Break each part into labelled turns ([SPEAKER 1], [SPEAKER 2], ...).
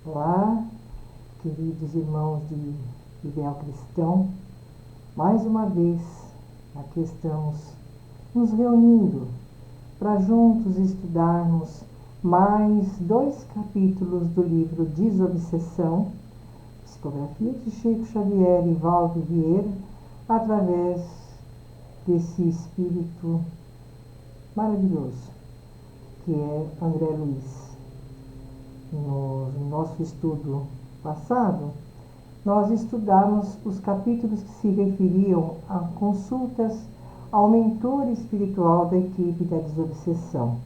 [SPEAKER 1] Olá, queridos irmãos de Ideal Cristão, mais uma vez aqui estamos nos reunindo para juntos estudarmos mais 2 capítulos do livro Desobsessão, psicografia de Chico Xavier e Valdo Vieira, através desse espírito maravilhoso que é André Luiz. No nosso estudo passado, nós estudamos os capítulos que se referiam a consultas ao mentor espiritual da equipe da Desobsessão.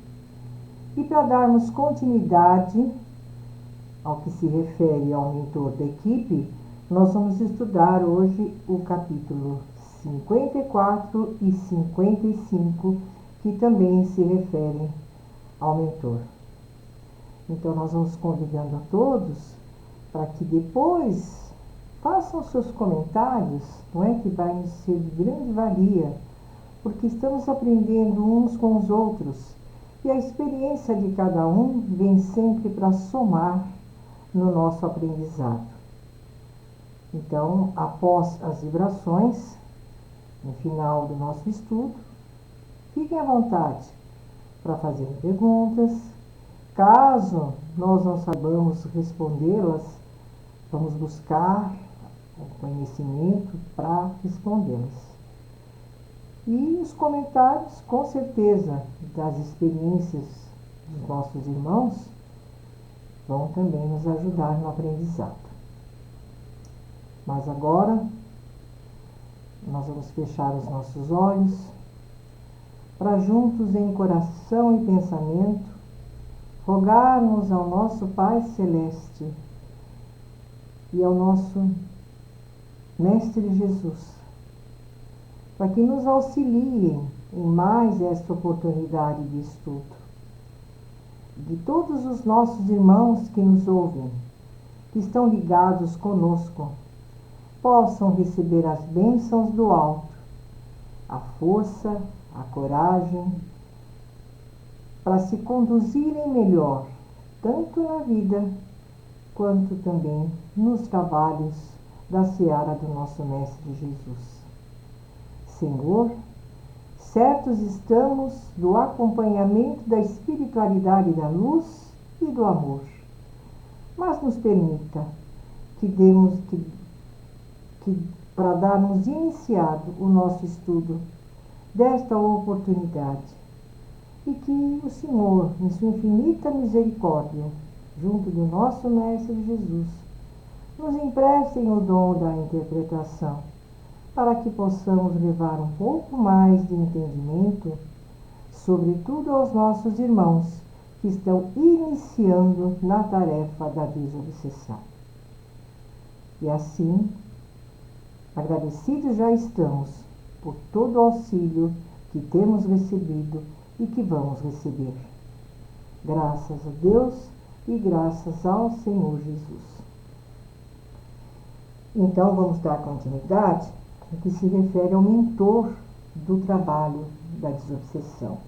[SPEAKER 1] E para darmos continuidade ao que se refere ao mentor da equipe, nós vamos estudar hoje o capítulo 54 e 55, que também se referem ao mentor. Então, nós vamos convidando a todos para que depois façam seus comentários, não é? Que vai nos ser de grande valia, porque estamos aprendendo uns com os outros e a experiência de cada um vem sempre para somar no nosso aprendizado. Então, após as vibrações, no final do nosso estudo, fiquem à vontade para fazer perguntas. Caso nós não saibamos respondê-las, vamos buscar o conhecimento para respondê-las. E os comentários, com certeza, das experiências dos nossos irmãos, vão também nos ajudar no aprendizado. Mas agora, nós vamos fechar os nossos olhos para juntos em coração e pensamento rogarmos ao nosso Pai Celeste e ao nosso Mestre Jesus para que nos auxiliem em mais esta oportunidade de estudo. De todos os nossos irmãos que nos ouvem, que estão ligados conosco, possam receber as bênçãos do alto, a força, a coragem, para se conduzirem melhor, tanto na vida, quanto também nos trabalhos da seara do nosso Mestre Jesus. Senhor, certos estamos do acompanhamento da espiritualidade da luz e do amor, mas nos permita para darmos iniciado o nosso estudo desta oportunidade, e que o Senhor, em sua infinita misericórdia, junto do nosso Mestre Jesus, nos emprestem o dom da interpretação, para que possamos levar um pouco mais de entendimento, sobretudo aos nossos irmãos que estão iniciando na tarefa da desobsessão. E assim, agradecidos já estamos por todo o auxílio que temos recebido e que vamos receber. Graças a Deus e graças ao Senhor Jesus. Então, vamos dar continuidade no que se refere ao mentor do trabalho da desobsessão.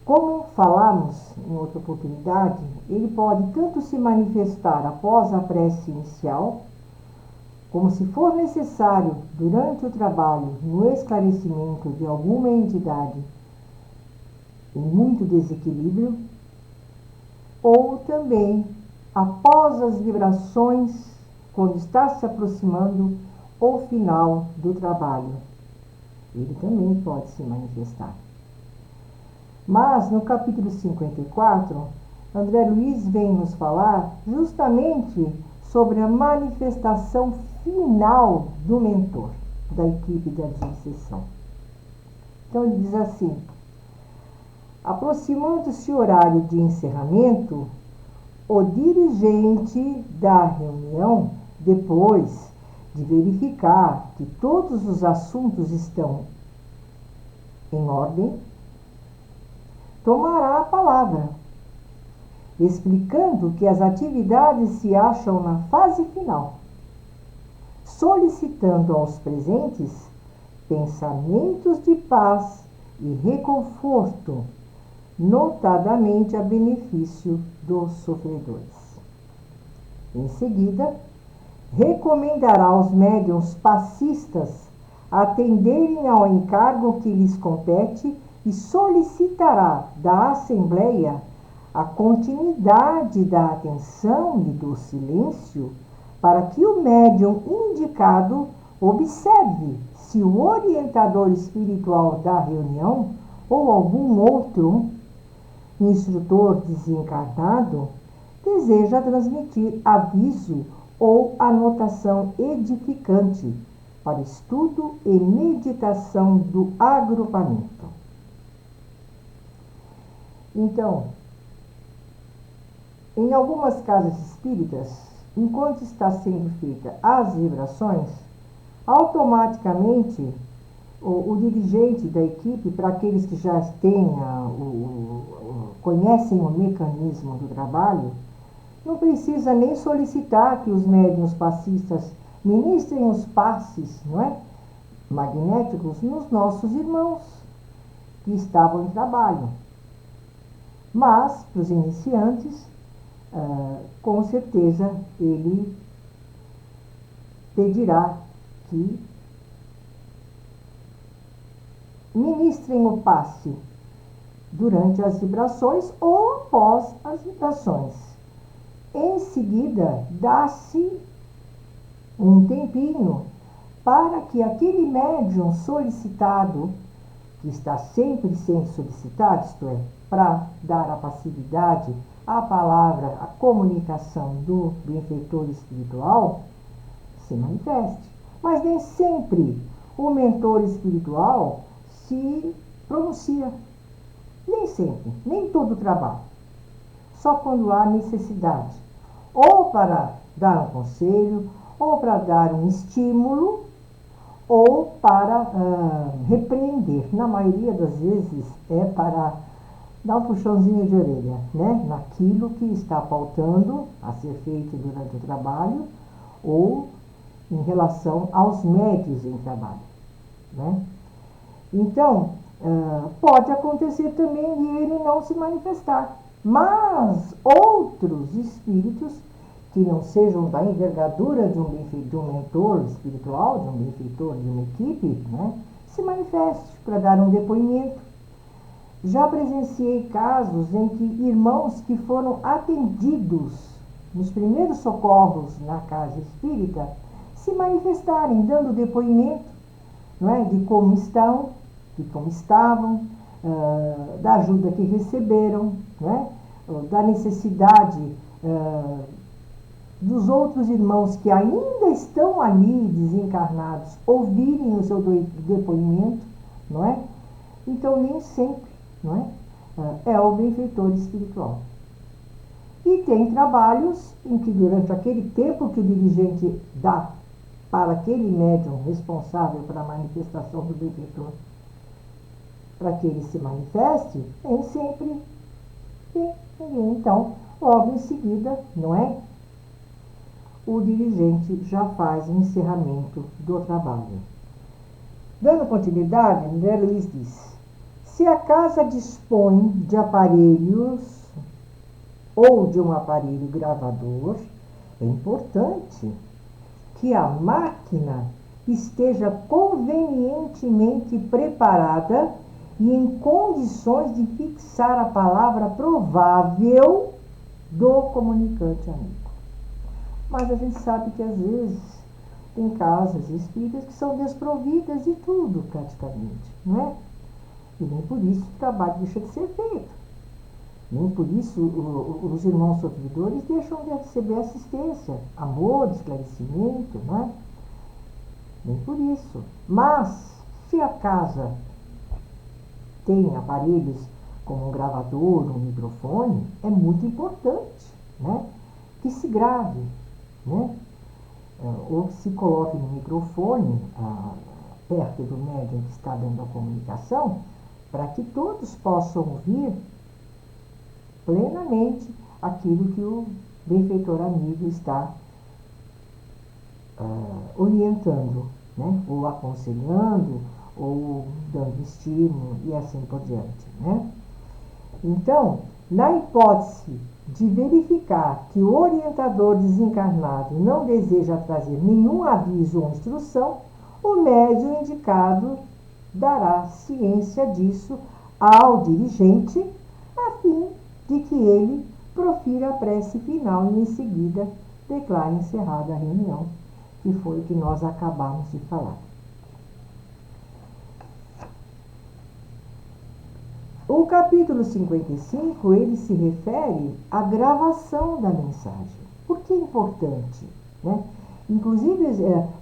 [SPEAKER 1] Como falamos em outra oportunidade, ele pode tanto se manifestar após a prece inicial, como se for necessário durante o trabalho no esclarecimento de alguma entidade em muito desequilíbrio, ou também após as vibrações, quando está se aproximando o final do trabalho. Ele também pode se manifestar. Mas no capítulo 54, André Luiz vem nos falar justamente sobre a manifestação final do mentor da equipe da desobsessão. Então ele diz assim: aproximando-se o horário de encerramento, o dirigente da reunião, depois de verificar que todos os assuntos estão em ordem, tomará a palavra, explicando que as atividades se acham na fase final, solicitando aos presentes pensamentos de paz e reconforto notadamente a benefício dos sofredores. Em seguida, recomendará aos médiuns passistas atenderem ao encargo que lhes compete e solicitará da Assembleia a continuidade da atenção e do silêncio para que o médium indicado observe se o orientador espiritual da reunião ou algum outro instrutor desencarnado deseja transmitir aviso ou anotação edificante para estudo e meditação do agrupamento. Então, em algumas casas espíritas, enquanto está sendo feita as vibrações, automaticamente o dirigente da equipe, para aqueles que já conhecem o mecanismo do trabalho, não precisa nem solicitar que os médiuns passistas ministrem os passes, não é, magnéticos nos nossos irmãos que estavam em trabalho. Mas, para os iniciantes, com certeza ele pedirá que ministrem o passe durante as vibrações ou após as vibrações. Em seguida, dá-se um tempinho para que aquele médium solicitado, que está sempre sendo solicitado, isto é, para dar a passividade, a palavra, a comunicação do benfeitor espiritual, se manifeste. Mas nem sempre o mentor espiritual se pronuncia. Nem sempre, nem todo o trabalho. Só quando há necessidade. Ou para dar um conselho, ou para dar um estímulo, ou para repreender. Na maioria das vezes é para dar um puxãozinho de orelha, né? Naquilo que está faltando a ser feito durante o trabalho, ou em relação aos médios em trabalho, né? Então, pode acontecer também de ele não se manifestar. Mas outros espíritos que não sejam da envergadura de um mentor espiritual, de um benfeitor, de uma equipe, né, se manifeste para dar um depoimento. Já presenciei casos em que irmãos que foram atendidos nos primeiros socorros na casa espírita se manifestarem, dando depoimento, não é, de como estão, de como estavam, da ajuda que receberam, né, da necessidade dos outros irmãos que ainda estão ali desencarnados ouvirem o seu depoimento, não é? Então nem sempre, não é o benfeitor espiritual. E tem trabalhos em que durante aquele tempo que o dirigente dá para aquele médium responsável pela manifestação do benfeitor, para que ele se manifeste, nem sempre tem ninguém. Então, logo em seguida, não é? O dirigente já faz o encerramento do trabalho. Dando continuidade, André Luiz diz: se a casa dispõe de aparelhos ou de um aparelho gravador, é importante que a máquina esteja convenientemente preparada e em condições de fixar a palavra provável do comunicante amigo. Mas a gente sabe que às vezes tem casas espíritas que são desprovidas de tudo praticamente, não é? E nem por isso o trabalho deixa de ser feito. Nem por isso os irmãos sofredores deixam de receber assistência, amor, esclarecimento, não é? Nem por isso. Mas, se a casa tem aparelhos como um gravador, um microfone, é muito importante, né, que se grave, né, ou que se coloque no microfone perto do médium que está dando a comunicação, para que todos possam ouvir plenamente aquilo que o benfeitor amigo está orientando, né, ou aconselhando, ou dando estímulo e assim por diante, né? Então, na hipótese de verificar que o orientador desencarnado não deseja trazer nenhum aviso ou instrução, o médium indicado dará ciência disso ao dirigente, a fim de que ele profira a prece final e em seguida declare encerrada a reunião, que foi o que nós acabamos de falar. O capítulo 55, ele se refere à gravação da mensagem. Por que é importante? Né? Inclusive,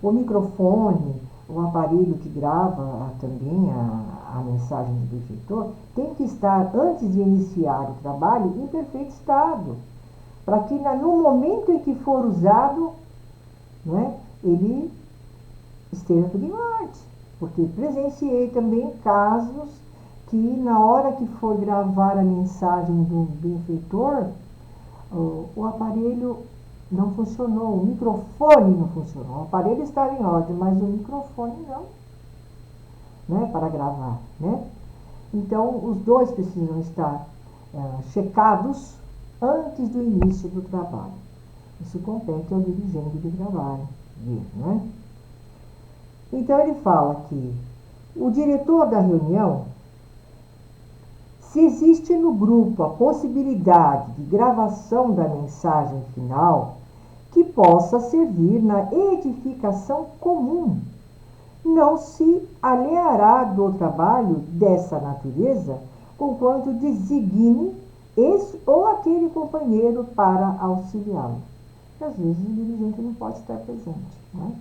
[SPEAKER 1] o microfone, o aparelho que grava também a mensagem do benfeitor, tem que estar, antes de iniciar o trabalho, em perfeito estado, para que no momento em que for usado, né, ele esteja tudo em ordem. Porque presenciei também casos que na hora que for gravar a mensagem do benfeitor, o aparelho não funcionou, o microfone não funcionou. O aparelho estava em ordem, mas o microfone não, né, para gravar, né? Então, os dois precisam estar checados antes do início do trabalho. Isso compete ao dirigente de trabalho, né? Então, ele fala que o diretor da reunião, se existe no grupo a possibilidade de gravação da mensagem final que possa servir na edificação comum, não se alheará do trabalho dessa natureza, conquanto designe esse ou aquele companheiro para auxiliá-lo. Às vezes o dirigente não pode estar presente, né?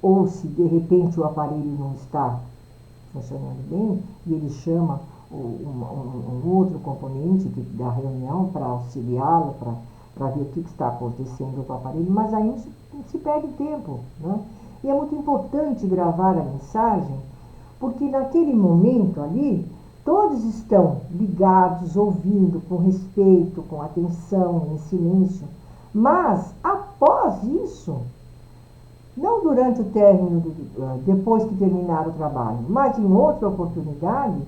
[SPEAKER 1] Ou se de repente o aparelho não está funcionando bem, e ele chama um outro componente da reunião para auxiliá-lo, para ver o que está acontecendo com o aparelho, mas aí se perde tempo, né? E é muito importante gravar a mensagem, porque naquele momento ali, todos estão ligados, ouvindo com respeito, com atenção, em silêncio, mas após isso, não durante o término, depois que terminar o trabalho, mas em outra oportunidade,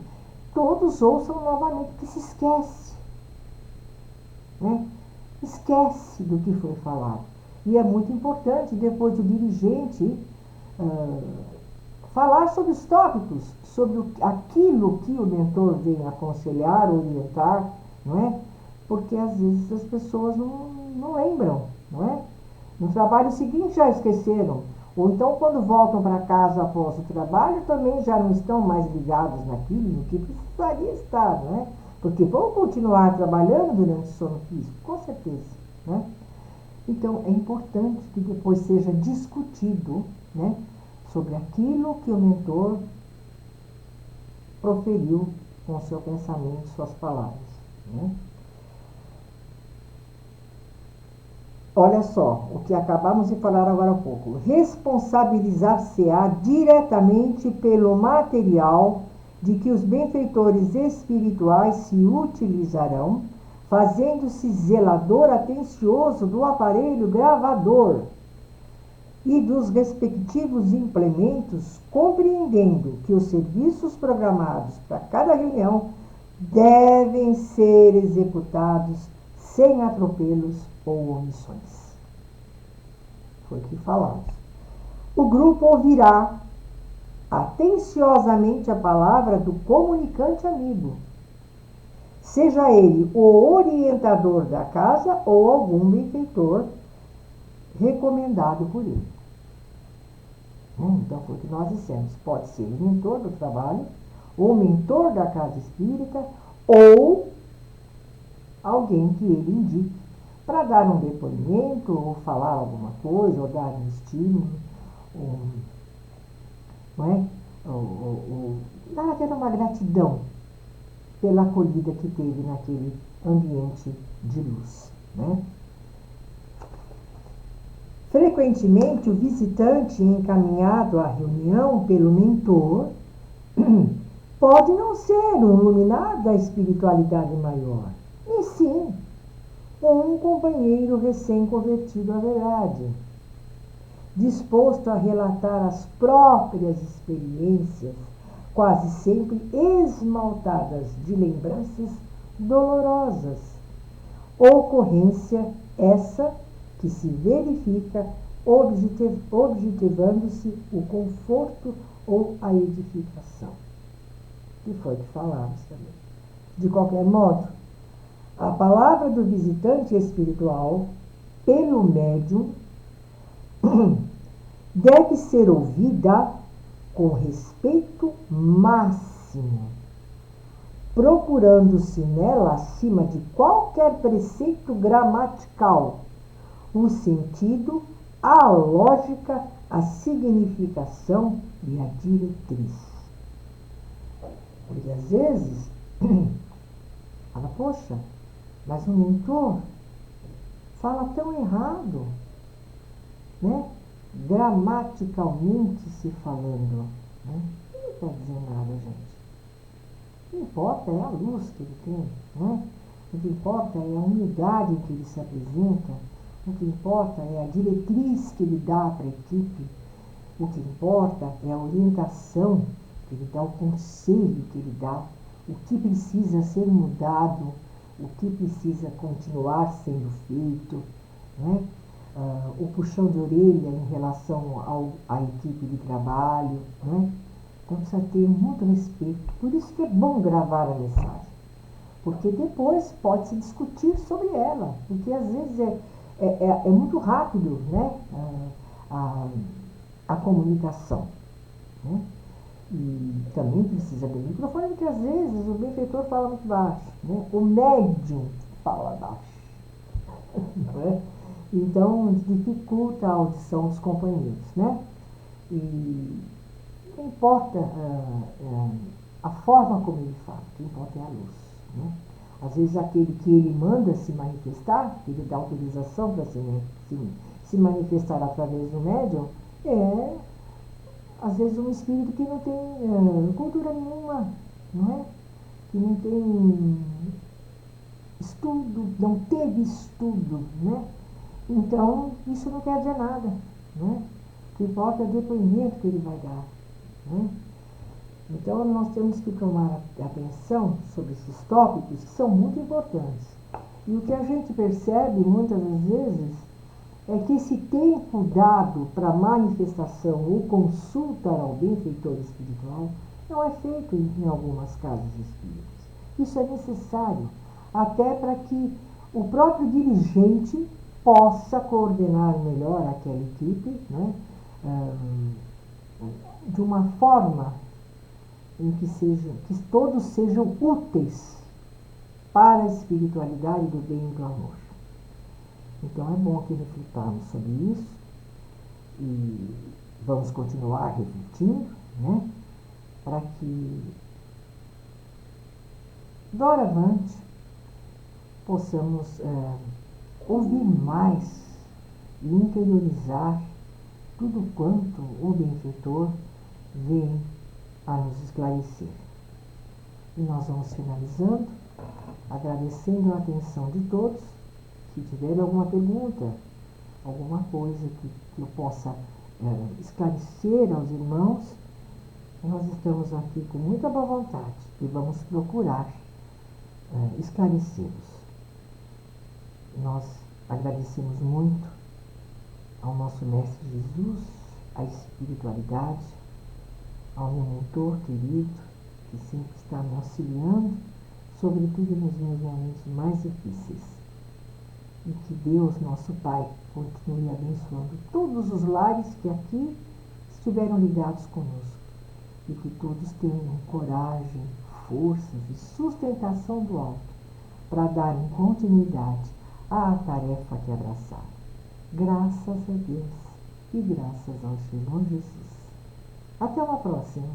[SPEAKER 1] todos ouçam novamente, que se esquece, né? Esquece do que foi falado. E é muito importante depois o dirigente falar sobre os tópicos, sobre aquilo que o mentor vem aconselhar, orientar, não é? Porque às vezes as pessoas não lembram, não é? No trabalho seguinte já esqueceram. Ou então, quando voltam para casa após o trabalho, também já não estão mais ligados naquilo, no que precisaria estar, né? Porque vão continuar trabalhando durante o sono físico, com certeza, né? Então, é importante que depois seja discutido, né, sobre aquilo que o mentor proferiu com o seu pensamento, suas palavras, né? Olha só, o que acabamos de falar agora há pouco. Responsabilizar-se-á diretamente pelo material de que os benfeitores espirituais se utilizarão, fazendo-se zelador atencioso do aparelho gravador e dos respectivos implementos, compreendendo que os serviços programados para cada reunião devem ser executados sem atropelos ou omissões. Foi o que falamos. O grupo ouvirá atenciosamente a palavra do comunicante amigo, seja ele o orientador da casa ou algum benfeitor recomendado por ele. Então, foi o que nós dissemos. Pode ser o mentor do trabalho, o mentor da casa espírita, ou alguém que ele indique para dar um depoimento, ou falar alguma coisa, ou dar um estímulo, ou dar até uma gratidão pela acolhida que teve naquele ambiente de luz, né? Frequentemente, o visitante encaminhado à reunião pelo mentor pode não ser um iluminado da espiritualidade maior, e sim um companheiro recém-convertido à verdade, disposto a relatar as próprias experiências quase sempre esmaltadas de lembranças dolorosas. Ocorrência essa que se verifica objetivando-se o conforto ou a edificação. Que foi que falamos também. De qualquer modo, a palavra do visitante espiritual, pelo médium, deve ser ouvida com respeito máximo, procurando-se nela, acima de qualquer preceito gramatical, o sentido, a lógica, a significação e a diretriz. Porque às vezes, fala, poxa, mas o mentor fala tão errado, né? Gramaticalmente se falando, né? Não está dizendo nada, gente. O que importa é a luz que ele tem, né? O que importa é a unidade em que ele se apresenta. O que importa é a diretriz que ele dá para a equipe. O que importa é a orientação que ele dá, o conselho que ele dá, o que precisa ser mudado, o que precisa continuar sendo feito, né? O puxão de orelha em relação à equipe de trabalho, né? Então precisa ter muito respeito. Por isso que é bom gravar a mensagem, porque depois pode se discutir sobre ela, porque às vezes é muito rápido, né? A comunicação, né? E também precisa do microfone, porque às vezes o benfeitor fala muito baixo, né? O médium fala baixo, não é? Então dificulta a audição dos companheiros, né? E não importa a forma como ele fala, o que importa é a luz, né? Às vezes aquele que ele manda se manifestar, que ele dá autorização para se manifestar através do médium, às vezes um espírito que não tem cultura nenhuma, não é? Que não tem estudo, não teve estudo, né? Então, isso não quer dizer nada, né? O que importa é o depoimento que ele vai dar, né? Então, nós temos que tomar atenção sobre esses tópicos que são muito importantes. E o que a gente percebe muitas das vezes é que esse tempo dado para manifestação ou consulta ao benfeitor espiritual não é feito em algumas casas espíritas. Isso é necessário, até para que o próprio dirigente possa coordenar melhor aquela equipe, né? De uma forma em que todos sejam úteis para a espiritualidade do bem e do amor. Então é bom que reflitarmos sobre isso e vamos continuar refletindo, né? Para que doravante possamos ouvir mais e interiorizar tudo quanto o benfeitor vem a nos esclarecer. E nós vamos finalizando, agradecendo a atenção de todos. Se tiver alguma pergunta, alguma coisa que eu possa esclarecer aos irmãos, nós estamos aqui com muita boa vontade e vamos procurar esclarecê-los. Nós agradecemos muito ao nosso Mestre Jesus, à espiritualidade, ao meu mentor querido, que sempre está me auxiliando, sobretudo nos meus momentos mais difíceis. E que Deus, nosso Pai, continue abençoando todos os lares que aqui estiveram ligados conosco. E que todos tenham coragem, forças e sustentação do alto para darem continuidade à tarefa que abraçaram. Graças a Deus e graças ao Senhor Jesus. Até uma próxima.